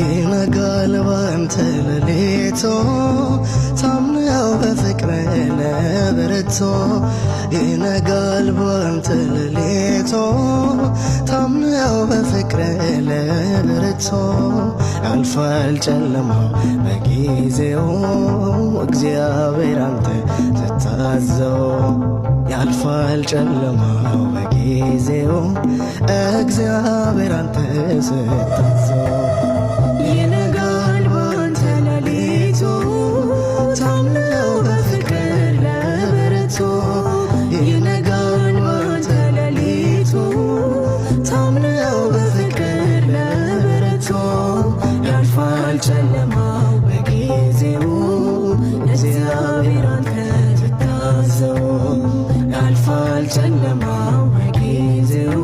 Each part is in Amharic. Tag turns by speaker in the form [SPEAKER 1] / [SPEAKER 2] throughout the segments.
[SPEAKER 1] ይነጋል ባንተ ሌሊቱ ታምነው በፍቅር ለበረቱ ይነጋል ባንተ ሌሊቱ ታምነው በፍቅር ለበረቱ ያልፋል ጨለማው በጊዜው እግዚአብሔር አንተ ስታዘው ያልፋል ጨለማው በጊዜው እግዚአብሔር አንተ ስታዘው ይነጋል ባንተ ሌሊቱ ታምነው በፍቅር ለበረቱ ይነጋል ባንተ ሌሊቱ ታምነው በፍቅር ለበረቱ ያልፋል ጨለማው በጊዜው እግዚአብሔር አንተ ስታዘው ያልፋል ጨለማው በጊዜው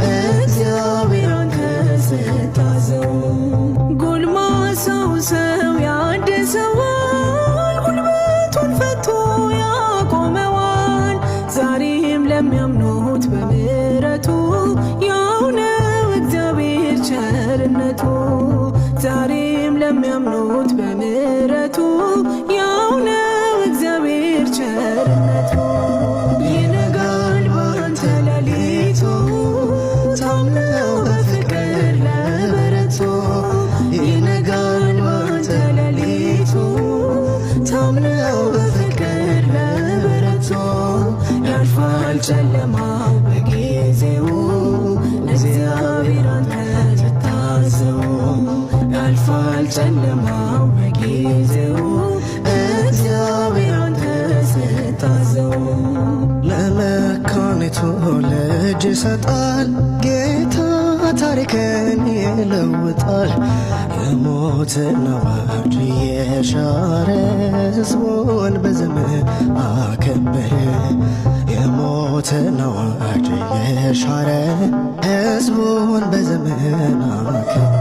[SPEAKER 1] እግዚአብሔር አንተ ስታዘው ጎልማሳው ሰው ያድሰዋል ጉልበቱን ፈቶ ያቆመዋል ዛሬም ለሚያምኑት በምሕረቱ ያው ነው እግዚአብሔር ቸርነቱ ዛሬም ለሚያምኑት በምሕረቱ ያው ነው እግዚአብሔር ቸርነቱ ይነጋል ባንተ ሌሊቱ ታምነው በፍቅር ለበረቱ ይነጋል ባንተ ሌሊቱ ታምነው በፍቅር ለበረቱ ያልፋል ጨለማው በጊዜው እግዚአብሔር አንተ ስታዘው ያልፋል ጨለማው በጊዜው እግዚአብሔር አንተ ስታዘው ለመካኒቱ ልጅ ይሰጣል ጌታ ታሪክን ይለውጣል የሞትን አዋጅ የሻረ ሕዝቡን በዘመን አከበረ የሞትን አዋጅ የሻረ ሕዝቡን በዘመን አከበረ